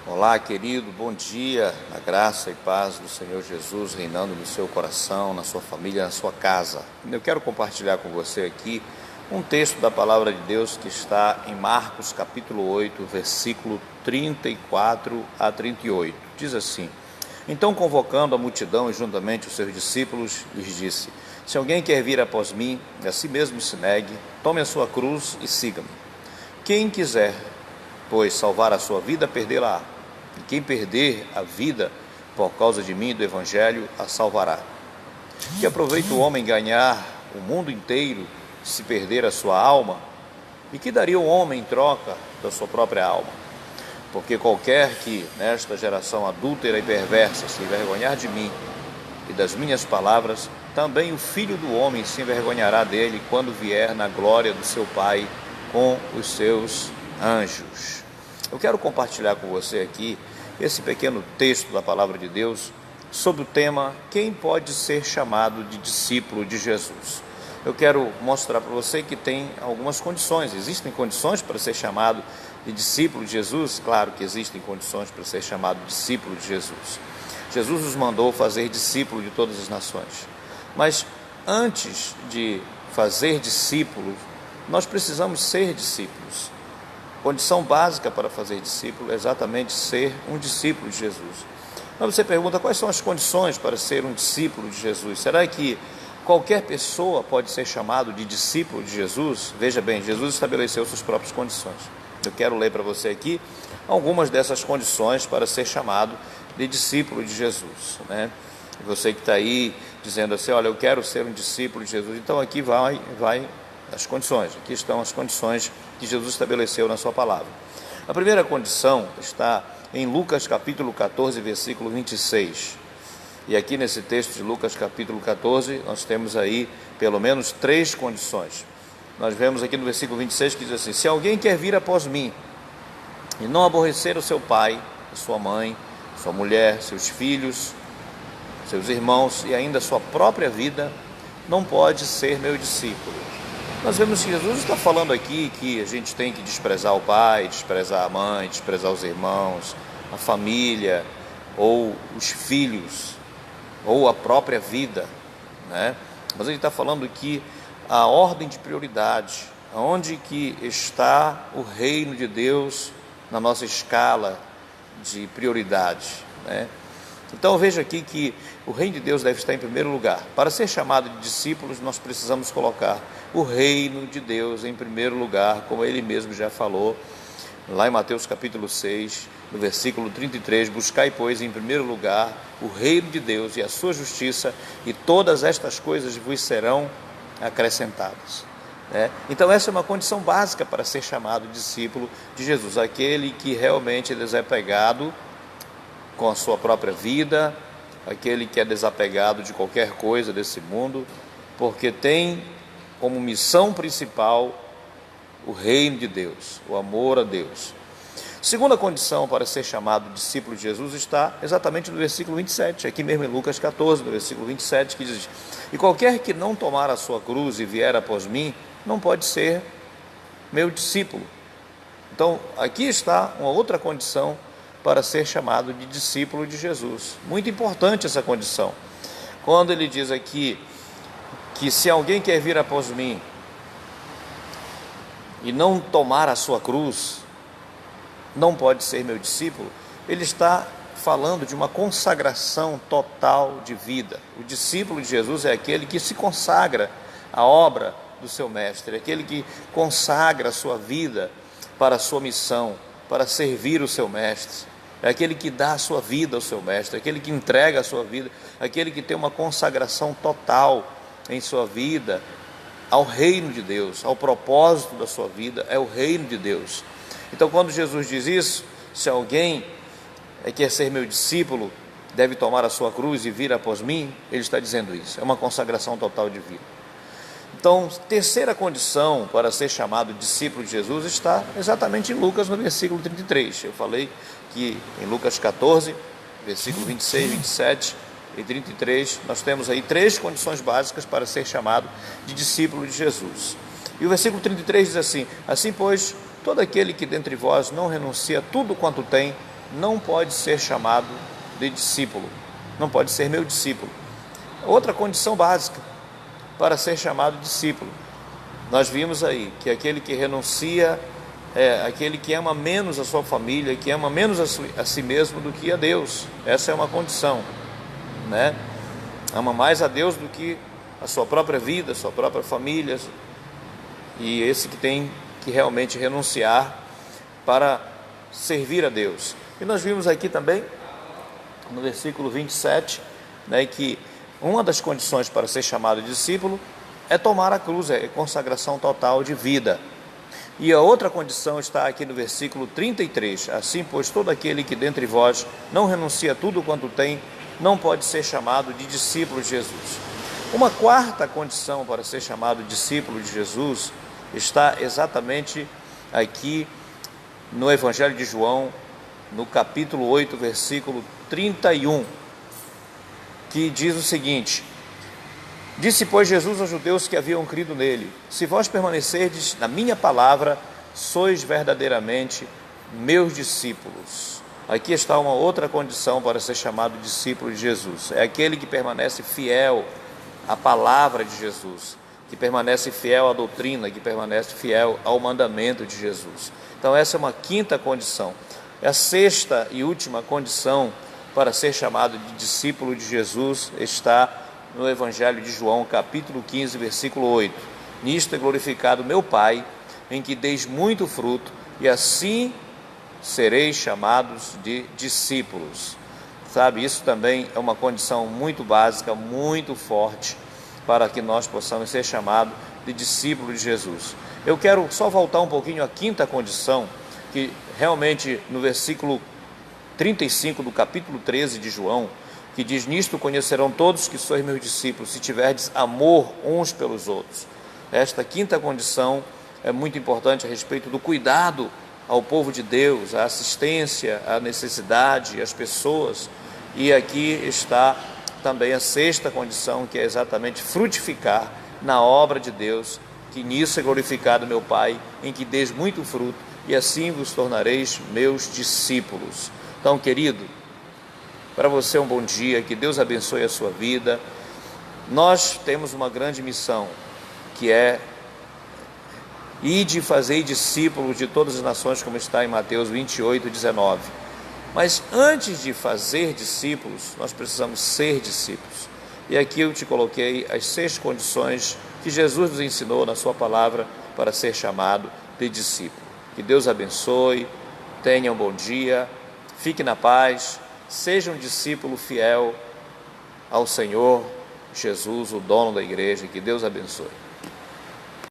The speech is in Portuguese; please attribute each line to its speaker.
Speaker 1: Olá, querido, bom dia, a graça e paz do Senhor Jesus reinando no seu coração, na sua família, na sua casa. Eu quero compartilhar com você aqui um texto da palavra de Deus que está em Marcos capítulo 8, versículo 34 a 38. Diz assim: Então, convocando a multidão e juntamente os seus discípulos, lhes disse: Se alguém quer vir após mim, a si mesmo se negue, tome a sua cruz e siga-me. Quem quiser, pois, salvar a sua vida, perdê-la-á. E quem perder a vida por causa de mim e do Evangelho, a salvará. Que aproveita o homem ganhar o mundo inteiro se perder a sua alma? E que daria o homem em troca da sua própria alma? Porque qualquer que, nesta geração adúltera e perversa, se envergonhar de mim e das minhas palavras, também o Filho do Homem se envergonhará dele quando vier na glória do seu Pai com os seus anjos. Eu quero compartilhar com você aqui esse pequeno texto da palavra de Deus sobre o tema: quem pode ser chamado de discípulo de Jesus? Eu quero mostrar para você que tem algumas condições. Existem condições para ser chamado de discípulo de Jesus? Claro que existem condições para ser chamado de discípulo de Jesus. Jesus nos mandou fazer discípulo de todas as nações. Mas antes de fazer discípulos, nós precisamos ser discípulos. Condição básica para fazer discípulo é exatamente ser um discípulo de Jesus. Mas você pergunta, quais são as condições para ser um discípulo de Jesus? Será que qualquer pessoa pode ser chamado de discípulo de Jesus? Veja bem, Jesus estabeleceu suas próprias condições. Eu quero ler para você aqui algumas dessas condições para ser chamado de discípulo de Jesus, né? Você que está aí dizendo assim, olha, eu quero ser um discípulo de Jesus, então aqui vai as condições. Aqui estão as condições que Jesus estabeleceu na sua palavra. A primeira condição está em Lucas capítulo 14, versículo 26. E aqui nesse texto de Lucas capítulo 14, nós temos aí pelo menos três condições. Nós vemos aqui no versículo 26 que diz assim: Se alguém quer vir após mim e não aborrecer o seu pai, a sua mãe, sua mulher, seus filhos, seus irmãos e ainda a sua própria vida, não pode ser meu discípulo. Nós vemos que Jesus está falando aqui que a gente tem que desprezar o pai, desprezar a mãe, desprezar os irmãos, a família, ou os filhos, ou a própria vida, né? Mas ele está falando aqui a ordem de prioridade, onde que está o reino de Deus na nossa escala de prioridade, né? Então veja aqui que o reino de Deus deve estar em primeiro lugar. Para ser chamado de discípulos, nós precisamos colocar o reino de Deus em primeiro lugar, como ele mesmo já falou lá em Mateus capítulo 6, no versículo 33, buscai, pois, em primeiro lugar o reino de Deus e a sua justiça, e todas estas coisas vos serão acrescentadas. Então essa é uma condição básica para ser chamado discípulo de Jesus, aquele que realmente é desapegado com a sua própria vida, aquele que é desapegado de qualquer coisa desse mundo, porque tem como missão principal o reino de Deus, o amor a Deus. Segunda condição para ser chamado discípulo de Jesus está exatamente no versículo 27, aqui mesmo em Lucas 14, no versículo 27, que diz: E qualquer que não tomar a sua cruz e vier após mim, não pode ser meu discípulo. Então, aqui está uma outra condição para ser chamado de discípulo de Jesus. Muito importante essa condição. Quando ele diz aqui que se alguém quer vir após mim e não tomar a sua cruz, não pode ser meu discípulo, ele está falando de uma consagração total de vida. O discípulo de Jesus é aquele que se consagra à obra do seu mestre, é aquele que consagra a sua vida para a sua missão, para servir o seu mestre. É aquele que dá a sua vida ao seu mestre, é aquele que entrega a sua vida, é aquele que tem uma consagração total em sua vida ao reino de Deus, ao propósito da sua vida, é o reino de Deus. Então, quando Jesus diz isso, se alguém quer ser meu discípulo, deve tomar a sua cruz e vir após mim, ele está dizendo isso, é uma consagração total de vida. Então, terceira condição para ser chamado discípulo de Jesus está exatamente em Lucas, no versículo 33. Eu falei que em Lucas 14, versículo 26, 27 e 33, nós temos aí três condições básicas para ser chamado de discípulo de Jesus. E o versículo 33 diz assim: Assim, pois, todo aquele que dentre vós não renuncia tudo quanto tem, não pode ser chamado de discípulo, não pode ser meu discípulo. Outra condição básica para ser chamado discípulo, nós vimos aí que aquele que renuncia é aquele que ama menos a sua família, que ama menos a si mesmo do que a Deus. Essa é uma condição, né? Ama mais a Deus do que a sua própria vida, a sua própria família, e esse que tem que realmente renunciar para servir a Deus. E nós vimos aqui também, no versículo 27, né, que uma das condições para ser chamado de discípulo é tomar a cruz, é consagração total de vida. E a outra condição está aqui no versículo 33. Assim, pois, todo aquele que dentre vós não renuncia a tudo quanto tem, não pode ser chamado de discípulo de Jesus. Uma quarta condição para ser chamado discípulo de Jesus está exatamente aqui no Evangelho de João, no capítulo 8, versículo 31, que diz o seguinte: disse, pois, Jesus aos judeus que haviam crido nele: se vós permanecerdes na minha palavra, sois verdadeiramente meus discípulos. Aqui está uma outra condição para ser chamado discípulo de Jesus. É aquele que permanece fiel à palavra de Jesus, que permanece fiel à doutrina, que permanece fiel ao mandamento de Jesus. Então essa é uma quinta condição. A sexta e última condição para ser chamado de discípulo de Jesus está no Evangelho de João, capítulo 15, versículo 8. Nisto é glorificado meu Pai, em que deis muito fruto, e assim sereis chamados de discípulos. Sabe, isso também é uma condição muito básica, muito forte, para que nós possamos ser chamados de discípulos de Jesus. Eu quero só voltar um pouquinho à quinta condição, que realmente no versículo 35 do capítulo 13 de João, que diz: nisto conhecerão todos que sois meus discípulos, se tiverdes amor uns pelos outros. Esta quinta condição é muito importante a respeito do cuidado ao povo de Deus, a assistência, à necessidade, às pessoas. E aqui está também a sexta condição, que é exatamente frutificar na obra de Deus, que nisso é glorificado meu Pai, em que deis muito fruto, e assim vos tornareis meus discípulos. Então, querido, para você um bom dia, que Deus abençoe a sua vida. Nós temos uma grande missão, que é ide e fazei discípulos de todas as nações, como está em Mateus 28, 19. Mas antes de fazer discípulos, nós precisamos ser discípulos. E aqui eu te coloquei as 6 condições que Jesus nos ensinou na sua palavra para ser chamado de discípulo. Que Deus abençoe, tenha um bom dia, fique na paz, seja um discípulo fiel ao Senhor Jesus, o dono da igreja. Que Deus abençoe.